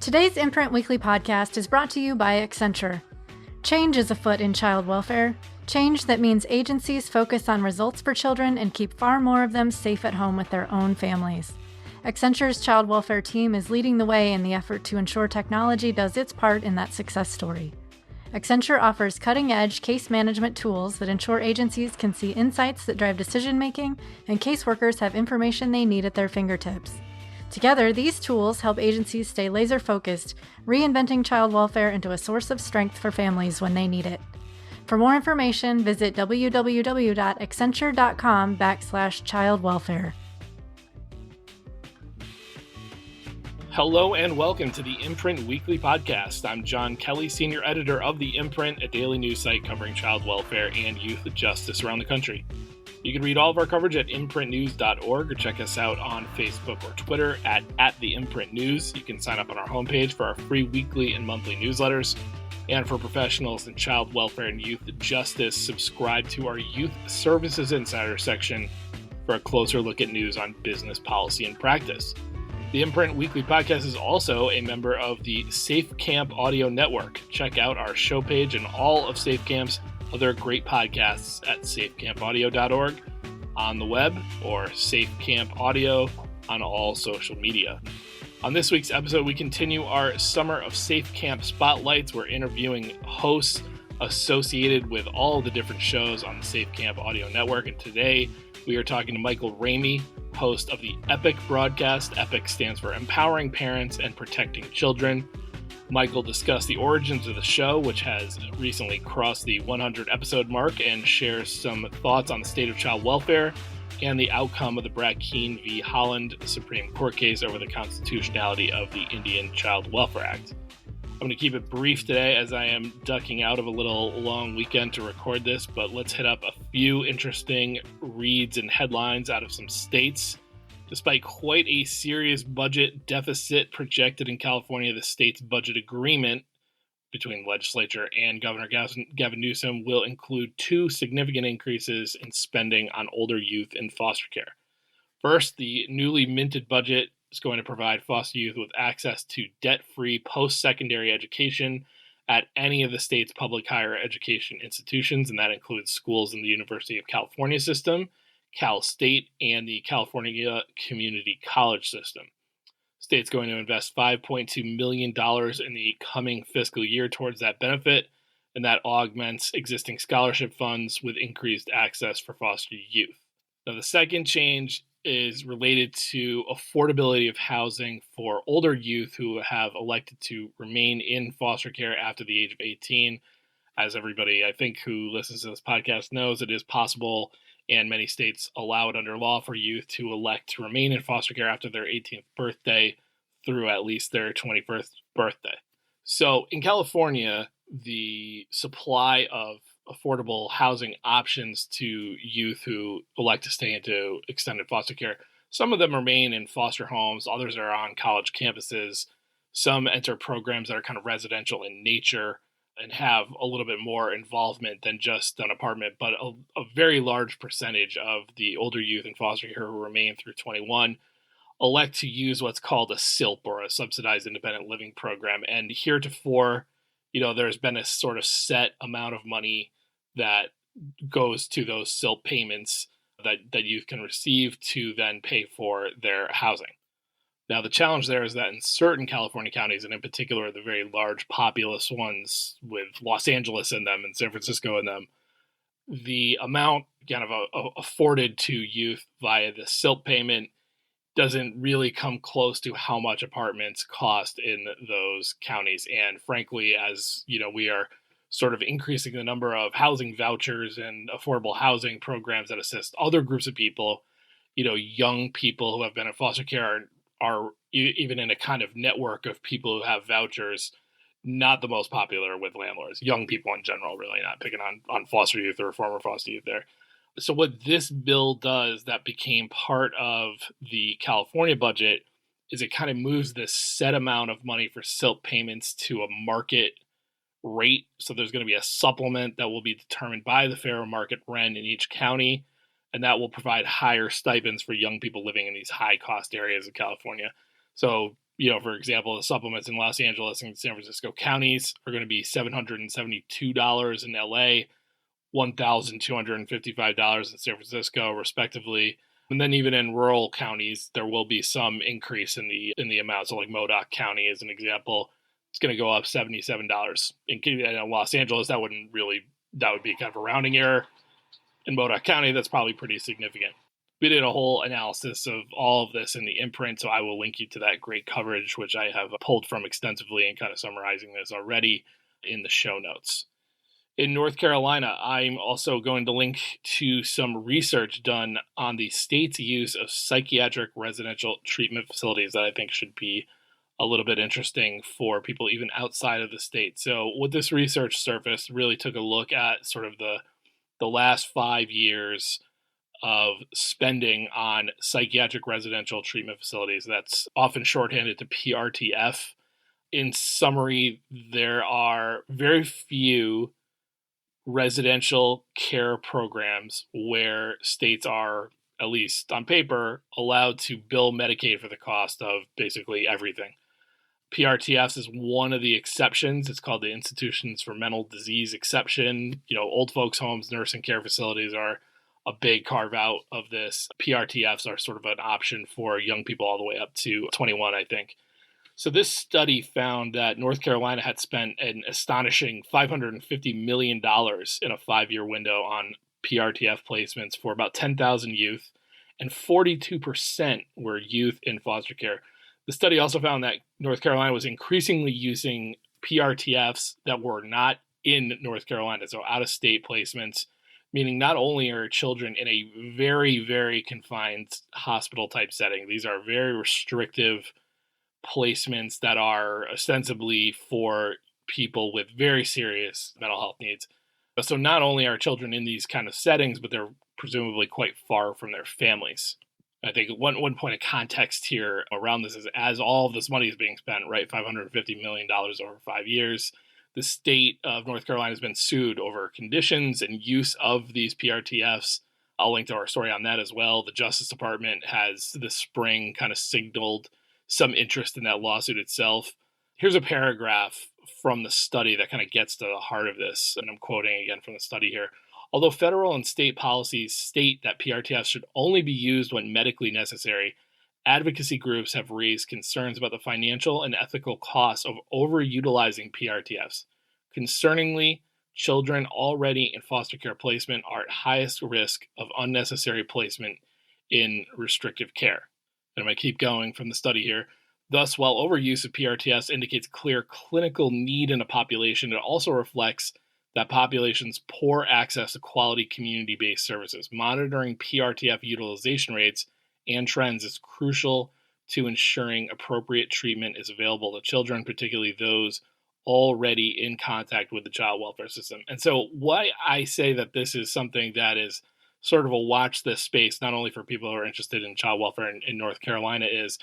Today's Imprint Weekly podcast is brought to you by Accenture. Change is afoot in child welfare. Change that means agencies focus on results for children and keep far more of them safe at home with their own families. Accenture's child welfare team is leading the way in the effort to ensure technology does its part in that success story. Accenture offers cutting-edge case management tools that ensure agencies can see insights that drive decision-making and caseworkers have information they need at their fingertips. Together, these tools help agencies stay laser-focused, reinventing child welfare into a source of strength for families when they need it. For more information, visit www.accenture.com/childwelfare. Hello and welcome to the Imprint Weekly Podcast. I'm John Kelly, Senior Editor of the Imprint, a daily news site covering child welfare and youth justice around the country. You can read all of our coverage at imprintnews.org or check us out on Facebook or Twitter at the Imprint News. You can sign up on our homepage for our free weekly and monthly newsletters. And for professionals in child welfare and youth justice, subscribe to our Youth Services Insider section for a closer look at news on business policy and practice. The Imprint Weekly Podcast is also a member of the SafeCamp Audio Network. Check out our show page and all of SafeCamp's other great podcasts at safecampaudio.org on the web or SafeCamp Audio on all social media. On this week's episode, we continue our Summer of SafeCamp Spotlights. We're interviewing hosts associated with all the different shows on the SafeCamp Audio Network. And today we are talking to Michael Ramey, host of the EPPiC Broadcast. EPPiC stands for Empowering Parents and Protecting Children. Michael discussed the origins of the show, which has recently crossed the 100 episode mark, and shares some thoughts on the state of child welfare and the outcome of the Brackeen v. Holland Supreme Court case over the constitutionality of the Indian Child Welfare Act. I'm going to keep it brief today as I am ducking out of a little long weekend to record this, but let's hit up a few interesting reads and headlines out of some states. Despite quite a serious budget deficit projected in California, the state's budget agreement between the legislature and Governor Gavin Newsom will include two significant increases in spending on older youth in foster care. First, the newly minted budget is going to provide foster youth with access to debt-free post-secondary education at any of the state's public higher education institutions, and that includes schools in the University of California system, Cal State, and the California Community College system. The state's going to invest $5.2 million in the coming fiscal year towards that benefit, and that augments existing scholarship funds with increased access for foster youth. Now, the second change is related to affordability of housing for older youth who have elected to remain in foster care after the age of 18. As everybody, I think, who listens to this podcast knows, it is possible, and many states allow it under law for youth to elect to remain in foster care after their 18th birthday through at least their 21st birthday. So in California, the supply of affordable housing options to youth who elect to stay into extended foster care, some of them remain in foster homes, others are on college campuses, some enter programs that are kind of residential in nature and have a little bit more involvement than just an apartment, but a very large percentage of the older youth in foster care who remain through 21 elect to use what's called a SILP, or a subsidized independent living program. And heretofore, there's been a sort of set amount of money that goes to those SILP payments that youth can receive to then pay for their housing. Now, the challenge there is that in certain California counties, and in particular the very large populous ones with Los Angeles in them and San Francisco in them, the amount kind of afforded to youth via the SILP payment doesn't really come close to how much apartments cost in those counties. And frankly, as we are sort of increasing the number of housing vouchers and affordable housing programs that assist other groups of people, young people who have been in foster care are even in a kind of network of people who have vouchers, not the most popular with landlords. Young people in general, really, not picking on foster youth or former foster youth there. So what this bill does that became part of the California budget is it kind of moves this set amount of money for SILP payments to a market rate. So there's going to be a supplement that will be determined by the fair market rent in each county, and that will provide higher stipends for young people living in these high-cost areas of California. So For example, the supplements in Los Angeles and San Francisco counties are going to be $772 in LA, $1,255 in San Francisco, respectively. And then even in rural counties, there will be some increase in the amount. So like Modoc County, as an example, it's going to go up $77. In Los Angeles, that would be kind of a rounding error. In Modoc County, that's probably pretty significant. We did a whole analysis of all of this in the imprint, so I will link you to that great coverage, which I have pulled from extensively and kind of summarizing this already in the show notes. In North Carolina, I'm also going to link to some research done on the state's use of psychiatric residential treatment facilities that I think should be a little bit interesting for people even outside of the state. So what this research surfaced really took a look at sort of the last 5 years of spending on psychiatric residential treatment facilities. That's often shorthanded to PRTF. In summary, there are very few residential care programs where states are, at least on paper, allowed to bill Medicaid for the cost of basically everything. PRTFs is one of the exceptions. It's called the Institutions for Mental Disease exception. Old folks' homes, nursing care facilities are a big carve out of this. PRTFs are sort of an option for young people all the way up to 21, I think. So this study found that North Carolina had spent an astonishing $550 million in a 5-year window on PRTF placements for about 10,000 youth, and 42% were youth in foster care. The study also found that North Carolina was increasingly using PRTFs that were not in North Carolina, so out-of-state placements, meaning not only are children in a very, very confined hospital-type setting, these are very restrictive placements that are ostensibly for people with very serious mental health needs. So not only are children in these kind of settings, but they're presumably quite far from their families. I think one point of context here around this is, as all of this money is being spent, right, $550 million over 5 years, the state of North Carolina has been sued over conditions and use of these PRTFs. I'll link to our story on that as well. The Justice Department has this spring kind of signaled some interest in that lawsuit itself. Here's a paragraph from the study that kind of gets to the heart of this, and I'm quoting again from the study here. Although federal and state policies state that PRTFs should only be used when medically necessary, advocacy groups have raised concerns about the financial and ethical costs of overutilizing PRTFs. Concerningly, children already in foster care placement are at highest risk of unnecessary placement in restrictive care. And I'm going to keep going from the study here. Thus, while overuse of PRTFs indicates clear clinical need in a population, it also reflects that population's poor access to quality community-based services. Monitoring PRTF utilization rates and trends is crucial to ensuring appropriate treatment is available to children, particularly those already in contact with the child welfare system. And so why I say that this is something that is sort of a watch this space, not only for people who are interested in child welfare in North Carolina, is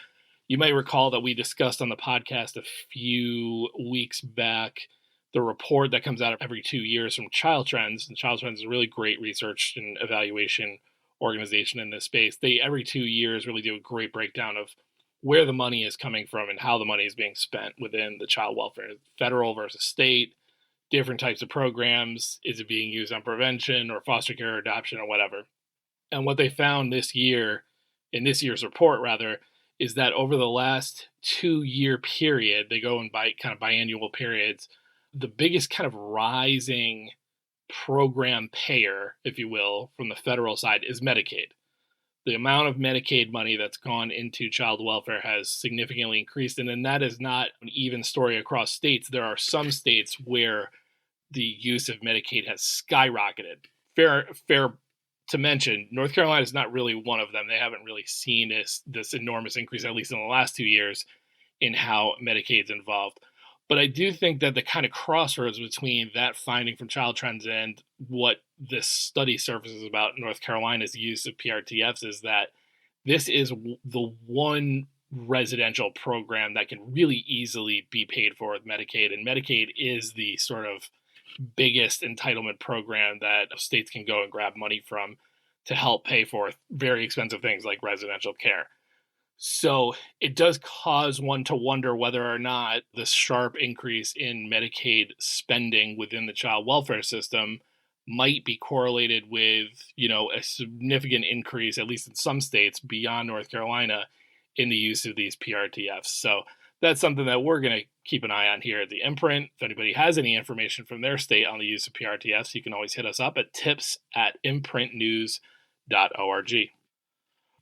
you may recall that we discussed on the podcast a few weeks back the report that comes out every 2 years from Child Trends. And Child Trends is a really great research and evaluation organization in this space. They, every 2 years, really do a great breakdown of where the money is coming from and how the money is being spent within the child welfare, federal versus state, different types of programs. Is it being used on prevention or foster care or adoption or whatever? And what they found this year, in this year's report rather, is that over the last 2-year period, they go in by kind of biannual periods, the biggest kind of rising program payer, if you will, from the federal side is Medicaid. The amount of Medicaid money that's gone into child welfare has significantly increased. And then that is not an even story across states. There are some states where the use of Medicaid has skyrocketed. Fair to mention, North Carolina is not really one of them. They haven't really seen this enormous increase, at least in the last 2 years, in how Medicaid's involved. But I do think that the kind of crossroads between that finding from Child Trends and what this study surfaces about North Carolina's use of PRTFs is that this is the one residential program that can really easily be paid for with Medicaid. And Medicaid is the sort of biggest entitlement program that states can go and grab money from to help pay for very expensive things like residential care. So it does cause one to wonder whether or not the sharp increase in Medicaid spending within the child welfare system might be correlated with, a significant increase, at least in some states beyond North Carolina, in the use of these PRTFs. So that's something that we're going to keep an eye on here at the Imprint. If anybody has any information from their state on the use of PRTFs, you can always hit us up at tips@imprintnews.org.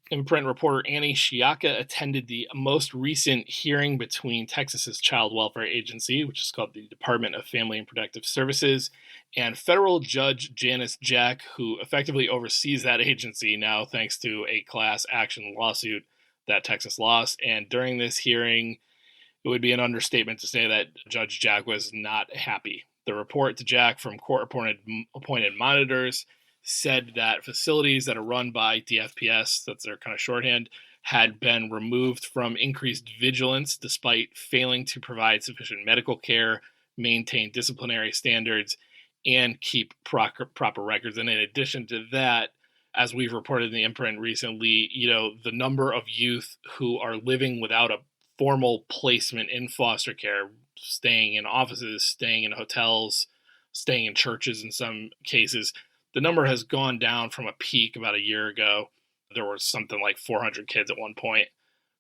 Imprint reporter Annie Shiaka attended the most recent hearing between Texas's Child Welfare Agency, which is called the Department of Family and Protective Services, and federal judge Janice Jack, who effectively oversees that agency now thanks to a class action lawsuit that Texas lost. And during this hearing, it would be an understatement to say that Judge Jack was not happy. The report to Jack from court-appointed monitors said that facilities that are run by DFPS, that's their kind of shorthand, had been removed from increased vigilance despite failing to provide sufficient medical care, maintain disciplinary standards, and keep proper records. And in addition to that, as we've reported in the Imprint recently, the number of youth who are living without a formal placement in foster care, staying in offices, staying in hotels, staying in churches in some cases, the number has gone down from a peak about a year ago. There was something like 400 kids at one point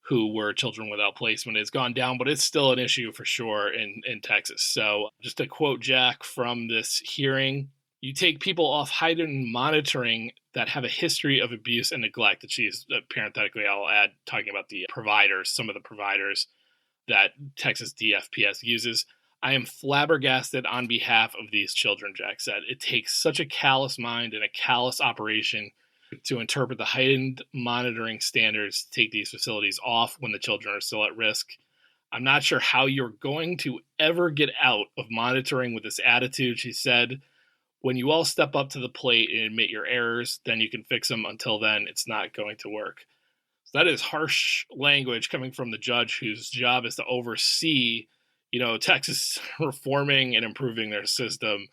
who were children without placement. It's gone down, but it's still an issue for sure in Texas. So just to quote Jack from this hearing, you take people off heightened monitoring that have a history of abuse and neglect. That she's, parenthetically, I'll add, talking about the providers, some of the providers that Texas DFPS uses. I am flabbergasted on behalf of these children, Jack said. It takes such a callous mind and a callous operation to interpret the heightened monitoring standards to take these facilities off when the children are still at risk. I'm not sure how you're going to ever get out of monitoring with this attitude, she said. When you all step up to the plate and admit your errors, then you can fix them. Until then, it's not going to work. So that is harsh language coming from the judge whose job is to oversee Texas reforming and improving their system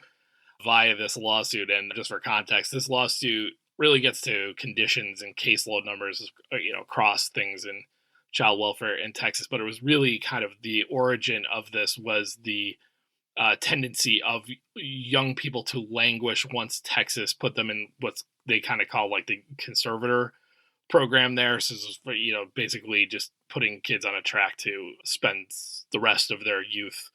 via this lawsuit. And just for context, this lawsuit really gets to conditions and caseload numbers, across things in child welfare in Texas. But it was really kind of the origin of this was the tendency of young people to languish once Texas put them in what they kind of call like the conservator program there. So this was, basically just putting kids on a track to spend the rest of their youth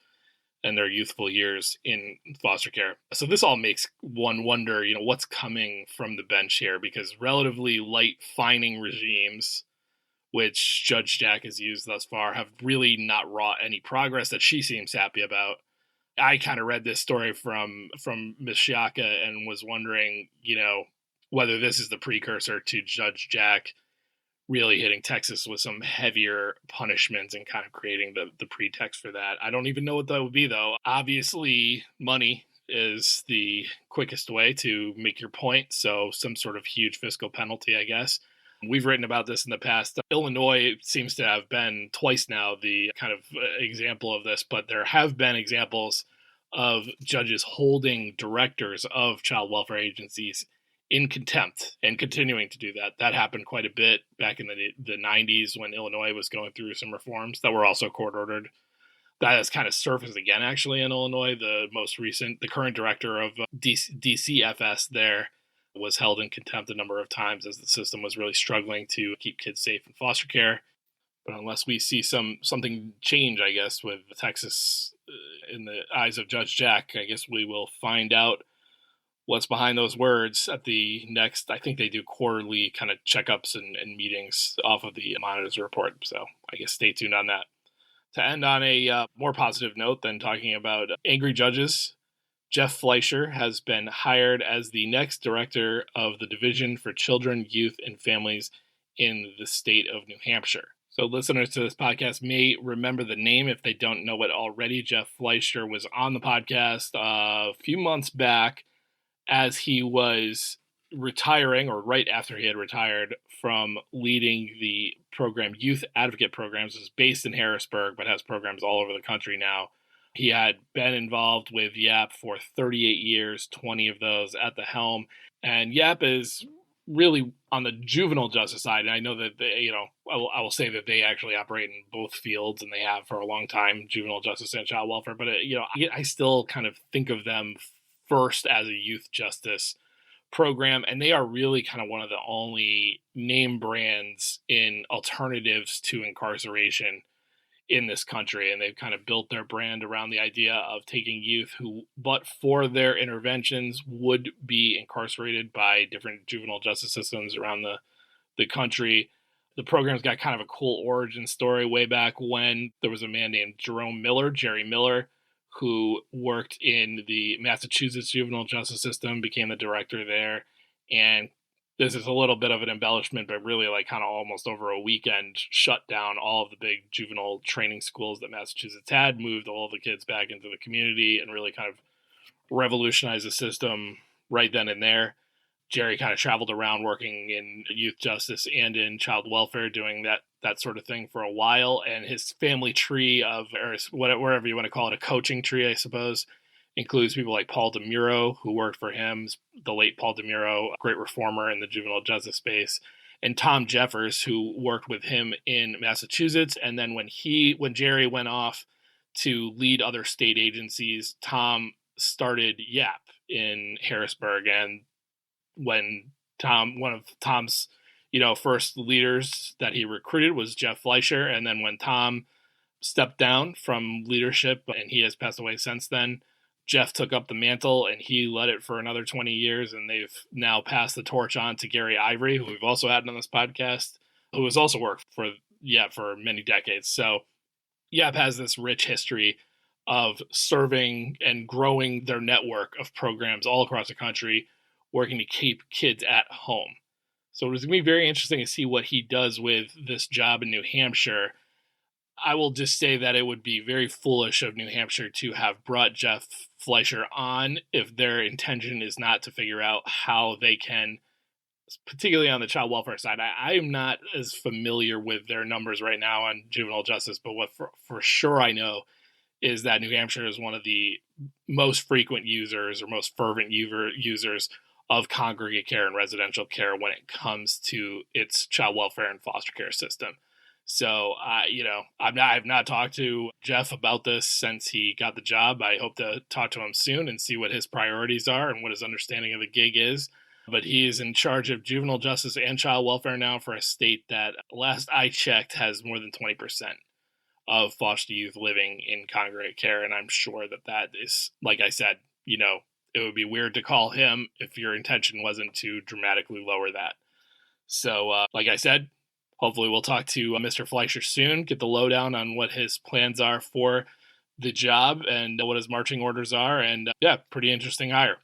and their youthful years in foster care. So this all makes one wonder, what's coming from the bench here, because relatively light fining regimes, which Judge Jack has used thus far, have really not wrought any progress that she seems happy about. I kind of read this story from Ms. Shiaka and was wondering, whether this is the precursor to Judge Jack really hitting Texas with some heavier punishments and kind of creating the pretext for that. I don't even know what that would be, though. Obviously, money is the quickest way to make your point, so some sort of huge fiscal penalty, I guess. We've written about this in the past. Illinois seems to have been twice now the kind of example of this, but there have been examples of judges holding directors of child welfare agencies in contempt and continuing to do that. That happened quite a bit back in the 90s when Illinois was going through some reforms that were also court-ordered. That has kind of surfaced again, actually, in Illinois. The current director of DCYF there was held in contempt a number of times as the system was really struggling to keep kids safe in foster care. But unless we see something change, I guess, with Texas in the eyes of Judge Jack, I guess we will find out what's behind those words at the next. I think they do quarterly kind of checkups and meetings off of the monitor's report. So I guess stay tuned on that. To end on a more positive note than talking about angry judges, Jeff Fleischer has been hired as the next director of the Division for Children, Youth, and Families in the state of New Hampshire. So listeners to this podcast may remember the name if they don't know it already. Jeff Fleischer was on the podcast a few months back as he was retiring, or right after he had retired from leading the program Youth Advocate Programs. It's based in Harrisburg, but has programs all over the country now. He had been involved with YAP for 38 years, 20 of those at the helm. And YAP is really on the juvenile justice side. And I know that they, I will say that they actually operate in both fields, and they have for a long time, juvenile justice and child welfare. But I still kind of think of them first as a youth justice program, and they are really kind of one of the only name brands in alternatives to incarceration in this country. And they've kind of built their brand around the idea of taking youth who, but for their interventions, would be incarcerated by different juvenile justice systems around the country. The program's got kind of a cool origin story way back when there was a man named Jerry Miller, who worked in the Massachusetts juvenile justice system, became the director there. And this is a little bit of an embellishment, but really like kind of almost over a weekend shut down all of the big juvenile training schools that Massachusetts had, moved all of the kids back into the community, and really kind of revolutionized the system right then and there. Jerry kind of traveled around working in youth justice and in child welfare, doing that sort of thing for a while. And his family tree of, or whatever you want to call it, a coaching tree, I suppose, includes people like Paul DeMuro, who worked for him, the late Paul DeMuro, a great reformer in the juvenile justice space, and Tom Jeffers, who worked with him in Massachusetts. And then when Jerry went off to lead other state agencies, Tom started YAP in Harrisburg. And when one of Tom's, first leaders that he recruited was Jeff Fleischer. And then when Tom stepped down from leadership, and he has passed away since then, Jeff took up the mantle and he led it for another 20 years. And they've now passed the torch on to Gary Ivory, who we've also had on this podcast, who has also worked for YAP for many decades. So YAP has this rich history of serving and growing their network of programs all across the country, working to keep kids at home. So it was going to be very interesting to see what he does with this job in New Hampshire. I will just say that it would be very foolish of New Hampshire to have brought Jeff Fleischer on if their intention is not to figure out how they can, particularly on the child welfare side. I am not as familiar with their numbers right now on juvenile justice, but what for sure I know is that New Hampshire is one of the most frequent users or most fervent users of congregate care and residential care when it comes to its child welfare and foster care system. So, I've not talked to Jeff about this since he got the job. I hope to talk to him soon and see what his priorities are and what his understanding of the gig is. But he is in charge of juvenile justice and child welfare now for a state that, last I checked, has more than 20% of foster youth living in congregate care. And I'm sure that is, like I said, it would be weird to call him if your intention wasn't to dramatically lower that. So, like I said, hopefully we'll talk to Mr. Fleischer soon, get the lowdown on what his plans are for the job and what his marching orders are. And pretty interesting hire.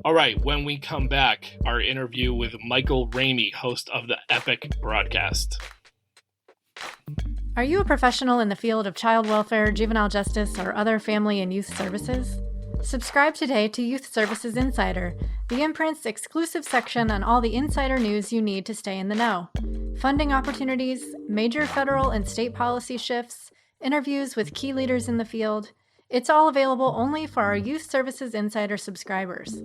All right, when we come back, our interview with Michael Ramey, host of the EPPiC Broadcast. Are you a professional in the field of child welfare, juvenile justice, or other family and youth services? Subscribe today to Youth Services Insider, the imprint's exclusive section on all the insider news you need to stay in the know. Funding opportunities, major federal and state policy shifts, interviews with key leaders in the field. It's all available only for our Youth Services Insider subscribers.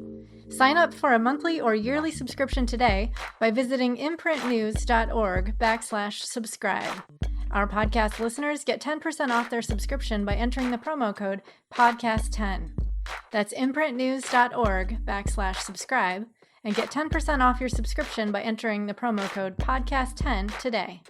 Sign up for a monthly or yearly subscription today by visiting imprintnews.org/subscribe. Our podcast listeners get 10% off their subscription by entering the promo code podcast10. That's imprintnews.org/subscribe and get 10% off your subscription by entering the promo code podcast10 today.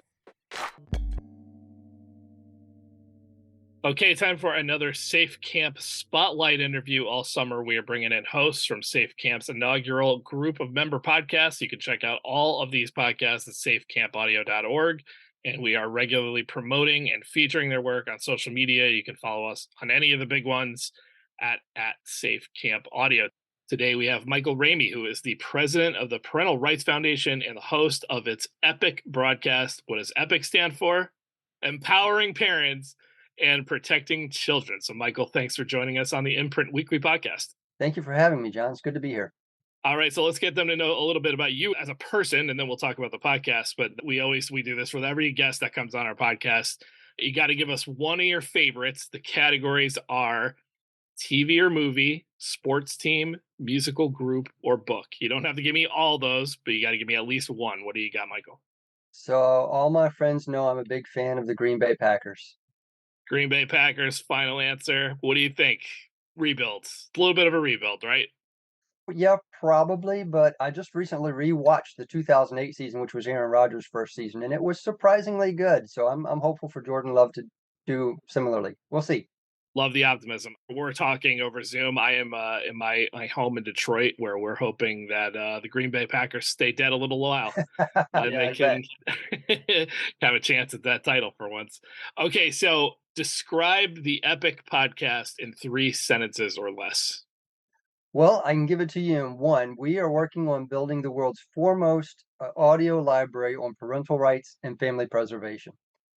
Okay, time for another SafeCamp Spotlight interview. All summer, we are bringing in hosts from SafeCamp's inaugural group of member podcasts. You can check out all of these podcasts at safecampaudio.org. And we are regularly promoting and featuring their work on social media. You can follow us on any of the big ones at SafeCamp Audio. Today we have Michael Ramey, who is the president of the Parental Rights Foundation and the host of its EPPiC Broadcast. What does EPPiC stand for? Empowering Parents and Protecting Children. So Michael, thanks for joining us on the Imprint Weekly Podcast. Thank you for having me, John. It's good to be here. All right, so let's get them to know a little bit about you as a person, and then we'll talk about the podcast. But we do this with every guest that comes on our podcast. You got to give us one of your favorites. The categories are TV or movie, sports team, musical group, or book. You don't have to give me all those, but you got to give me at least one. What do you got, Michael? So all my friends know I'm a big fan of the Green Bay Packers. Green Bay Packers, final answer. What do you think? Rebuilds. A little bit of a rebuild, right? Yeah, probably, but I just recently rewatched the 2008 season, which was Aaron Rodgers' first season, and it was surprisingly good. So I'm hopeful for Jordan Love to do similarly. We'll see. Love the optimism. We're talking over Zoom. I am in my home in Detroit, where we're hoping that the Green Bay Packers stay dead a little while, and Yeah, they I bet. can have a chance at that title for once. Okay, so describe the EPPiC podcast in 3 sentences or less. Well, I can give it to you in one. We are working on building the world's foremost audio library on parental rights and family preservation.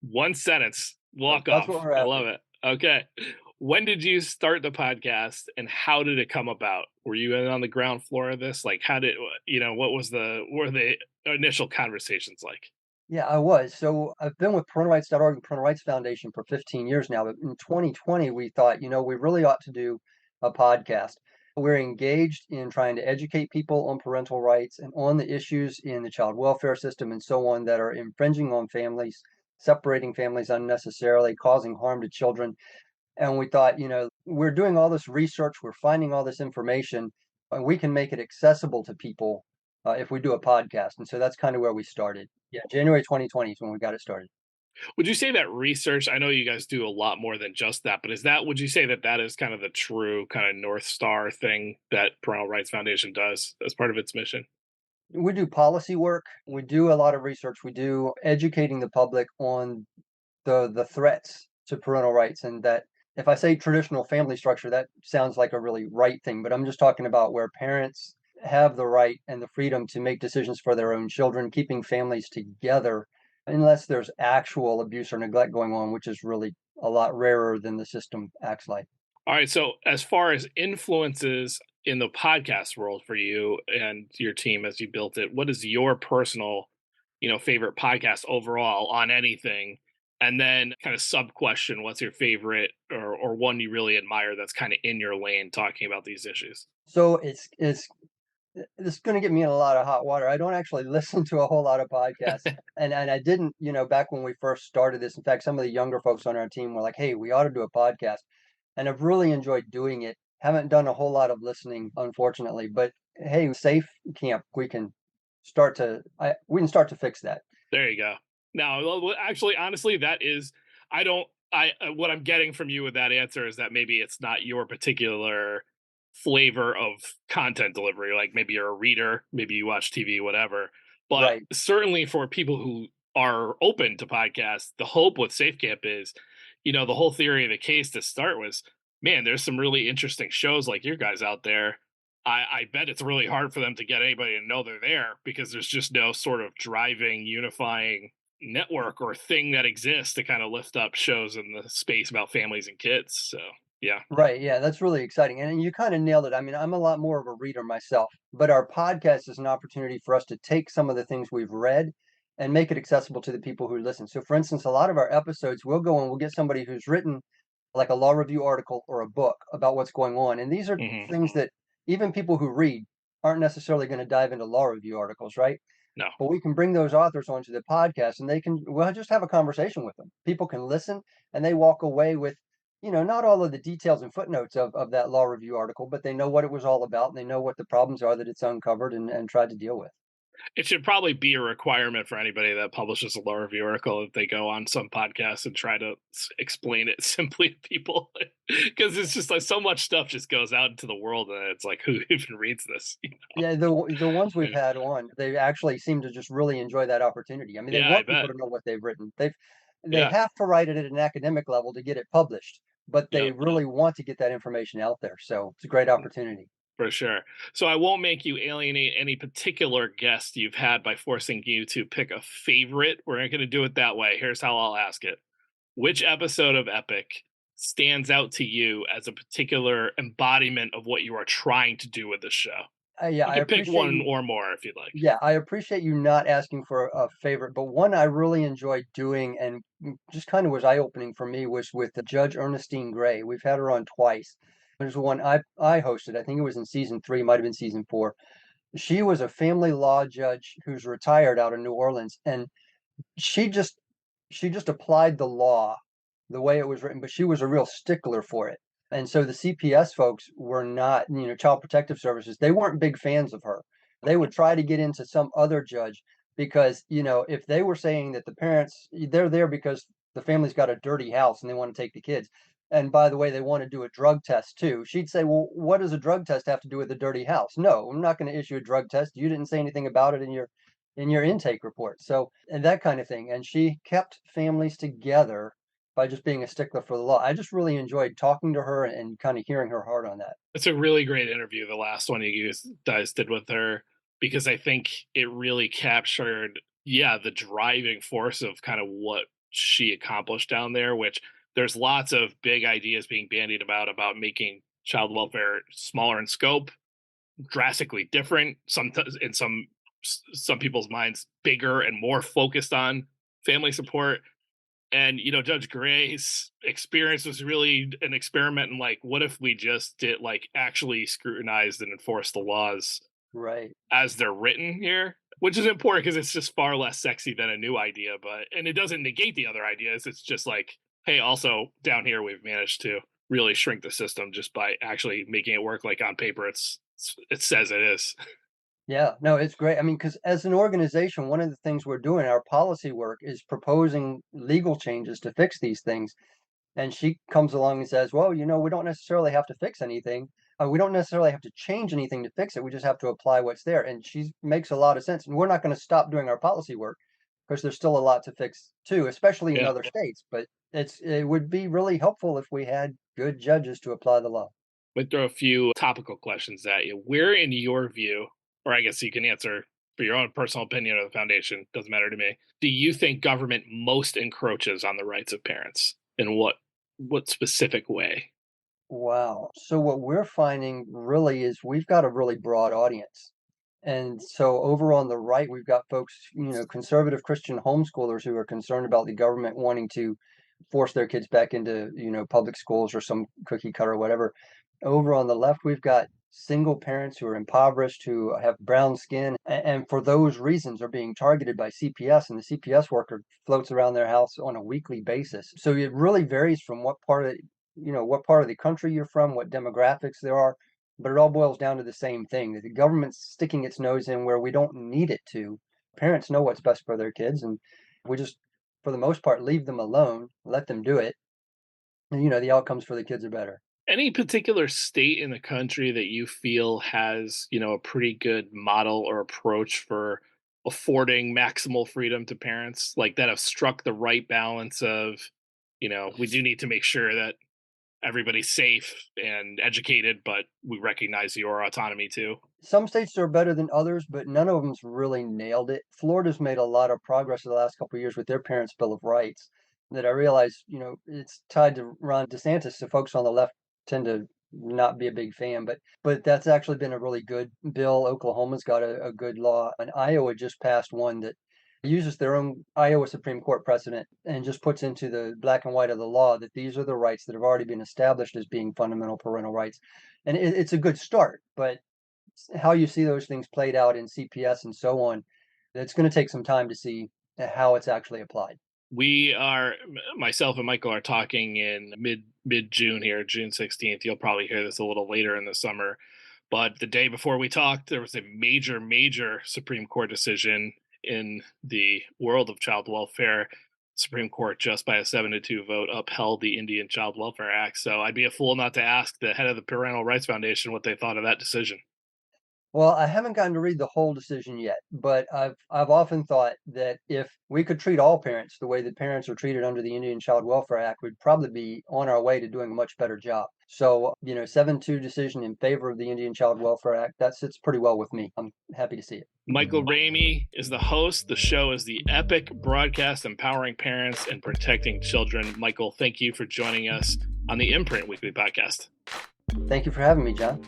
1 sentence. Walk That's what off. we're I after. love it. Okay. When did you start the podcast and how did it come about? Were you in on the ground floor of this? Like how did what were the initial conversations like? Yeah, I was. So I've been with parentalrights.org and Parental Rights Foundation for 15 years now. But in 2020, we thought, we really ought to do a podcast. We're engaged in trying to educate people on parental rights and on the issues in the child welfare system and so on that are infringing on families, separating families unnecessarily, causing harm to children. And we thought, we're doing all this research, we're finding all this information, and we can make it accessible to people if we do a podcast. And so that's kind of where we started. Yeah, January 2020 is when we got it started. Would you say that research, I know you guys do a lot more than just that, but would you say that that is kind of the true kind of North Star thing that Parental Rights Foundation does as part of its mission? We do policy work, we do a lot of research, we do educating the public on the threats to parental rights, and that if I say traditional family structure, that sounds like a really right thing, but I'm just talking about where parents have the right and the freedom to make decisions for their own children, keeping families together unless there's actual abuse or neglect going on, which is really a lot rarer than the system acts like. All right. So, as far as influences in the podcast world for you and your team as you built it, what is your personal, favorite podcast overall on anything? And then, kind of sub question, what's your favorite or one you really admire that's kind of in your lane talking about these issues? So it's going to get me in a lot of hot water. I don't actually listen to a whole lot of podcasts, and I didn't, back when we first started this. In fact, some of the younger folks on our team were like, "Hey, we ought to do a podcast," and I've really enjoyed doing it. Haven't done a whole lot of listening, unfortunately, but hey, Safe Camp, we can start to fix that. There you go. Now, well, actually, honestly, that is, I don't, I, what I'm getting from you with that answer is that maybe it's not your particular flavor of content delivery. Like maybe you're a reader, maybe you watch TV, whatever. But Right. certainly for people who are open to podcasts, the hope with SafeCamp is, the whole theory of the case to start was, man, there's some really interesting shows like your guys out there. I bet it's really hard for them to get anybody to know they're there because there's just no sort of driving, unifying network or thing that exists to kind of lift up shows in the space about families and kids. So, yeah. Right, yeah, that's really exciting, and you kinda nailed it. I mean, I'm a lot more of a reader myself, but our podcast is an opportunity for us to take some of the things we've read and make it accessible to the people who listen. So, for instance, a lot of our episodes, we'll go and we'll get somebody who's written, like, a law review article or a book about what's going on, and these are Hmm. things that even people who read aren't necessarily gonna dive into law review articles, right? No. But we can bring those authors onto the podcast, and we'll just have a conversation with them. People can listen, and they walk away with, not all of the details and footnotes of that law review article, but they know what it was all about, and they know what the problems are that it's uncovered and tried to deal with. It should probably be a requirement for anybody that publishes a law review article if they go on some podcast and try to explain it simply to people because it's just like so much stuff just goes out into the world and it's like who even reads this? Yeah, the ones we've had on, they actually seem to just really enjoy that opportunity. I mean, they Yeah, I want people bet. to know what they've written. They Yeah. have to write it at an academic level to get it published, but they Yep. really want to get that information out there. So it's a great opportunity. For sure. So I won't make you alienate any particular guest you've had by forcing you to pick a favorite. We're not going to do it that way. Here's how I'll ask it. Which episode of EPPiC stands out to you as a particular embodiment of what you are trying to do with this show? Yeah, You I can pick appreciate one you. or more if you'd like. Yeah, I appreciate you not asking for a favorite, but one I really enjoyed doing and just kind of was eye-opening for me was with the Judge Ernestine Gray. We've had her on twice, There's one I hosted. I think it was in season 3, might have been season 4. She was a family law judge who's retired out of New Orleans, and she just she just applied the law the way it was written, but she was a real stickler for it. And so the CPS folks were not, Child Protective Services, they weren't big fans of her. They would try to get into some other judge because, if they were saying that the parents, they're there because the family's got a dirty house and they want to take the kids. And by the way, they want to do a drug test too. She'd say, well, what does a drug test have to do with a dirty house? No, I'm not going to issue a drug test. You didn't say anything about it in your intake report. So, and that kind of thing. And she kept families together by just being a stickler for the law. I just really enjoyed talking to her and kind of hearing her heart on that. It's a really great interview, the last one you guys did with her, because I think it really captured, the driving force of kind of what she accomplished down there, which there's lots of big ideas being bandied about making child welfare smaller in scope, drastically different, in some people's minds bigger and more focused on family support. And Judge Gray's experience was really an experiment in, like, what if we just did, like, actually scrutinized and enforce the laws Right. as they're written here, which is important because it's just far less sexy than a new idea, and it doesn't negate the other ideas. It's just like, hey, also down here we've managed to really shrink the system just by actually making it work like on paper it says it is. Yeah, no, it's great. I mean, because as an organization, one of the things we're doing, our policy work, is proposing legal changes to fix these things. And she comes along and says, well, we don't necessarily have to fix anything. We don't necessarily have to change anything to fix it. We just have to apply what's there. And she makes a lot of sense. And we're not going to stop doing our policy work because there's still a lot to fix too, especially in Yeah. other states. But it would be really helpful if we had good judges to apply the law. We throw a few topical questions at you. Where, in your view, or I guess you can answer for your own personal opinion of the foundation, doesn't matter to me, do you think government most encroaches on the rights of parents? In what specific way? Wow. So what we're finding really is we've got a really broad audience. And so over on the right, we've got folks, conservative Christian homeschoolers who are concerned about the government wanting to force their kids back into, public schools or some cookie cutter or whatever. Over on the left, we've got single parents who are impoverished, who have brown skin, and for those reasons are being targeted by CPS, and the CPS worker floats around their house on a weekly basis. So it really varies from what part of the country you're from, what demographics there are, but it all boils down to the same thing, that the government's sticking its nose in where we don't need it to. Parents know what's best for their kids, and we just, for the most part, leave them alone, let them do it, and the outcomes for the kids are better. Any particular state in the country that you feel has, a pretty good model or approach for affording maximal freedom to parents, like that have struck the right balance of, we do need to make sure that everybody's safe and educated, but we recognize your autonomy too? Some states are better than others, but none of them's really nailed it. Florida's made a lot of progress in the last couple of years with their Parents' Bill of Rights that I realize, it's tied to Ron DeSantis, so folks on the left tend to not be a big fan, but that's actually been a really good bill. Oklahoma's got a good law, and Iowa just passed one that uses their own Iowa Supreme Court precedent and just puts into the black and white of the law that these are the rights that have already been established as being fundamental parental rights. And it's a good start, but how you see those things played out in CPS and so on, it's going to take some time to see how it's actually applied. Myself and Michael are talking in mid June here, June 16th. You'll probably hear this a little later in the summer, but the day before we talked, there was a major Supreme Court decision in the world of child welfare. Supreme Court, just by a 7-2 vote, upheld the Indian Child Welfare Act. So I'd be a fool not to ask the head of the Parental Rights Foundation what they thought of that decision. Well, I haven't gotten to read the whole decision yet, but I've often thought that if we could treat all parents the way that parents are treated under the Indian Child Welfare Act, we'd probably be on our way to doing a much better job. So, 7-2 decision in favor of the Indian Child Welfare Act, that sits pretty well with me. I'm happy to see it. Michael Ramey is the host. The show is the EPPiC Broadcast, empowering parents and protecting children. Michael, thank you for joining us on the Imprint Weekly Podcast. Thank you for having me, John.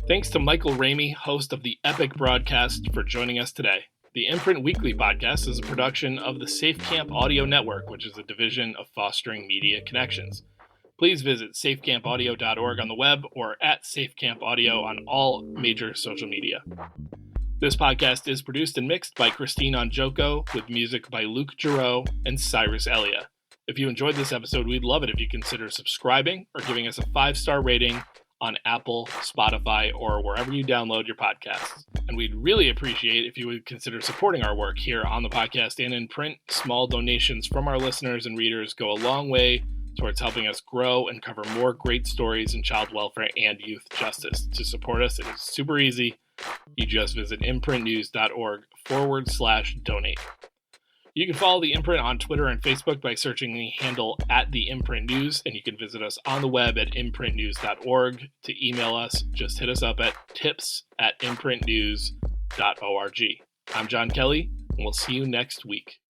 Thanks to Michael Ramey, host of the EPPiC Broadcast, for joining us today. The Imprint Weekly podcast is a production of the SafeCamp Audio Network, which is a division of Fostering Media Connections. Please visit safecamp.audio.org on the web or at SafeCamp Audio on all major social media. This podcast is produced and mixed by Christine Onjoko, with music by Luke Giroux and Cyrus Elia. If you enjoyed this episode, we'd love it if you consider subscribing or giving us a 5-star rating on Apple, Spotify, or wherever you download your podcasts. And we'd really appreciate if you would consider supporting our work here on the podcast and in print. Small donations from our listeners and readers go a long way towards helping us grow and cover more great stories in child welfare and youth justice. To support us, it is super easy. You just visit imprintnews.org/donate. You can follow The Imprint on Twitter and Facebook by searching the handle @TheImprintNews, and you can visit us on the web at imprintnews.org. To email us, just hit us up at tips@imprintnews.org. I'm John Kelly, and we'll see you next week.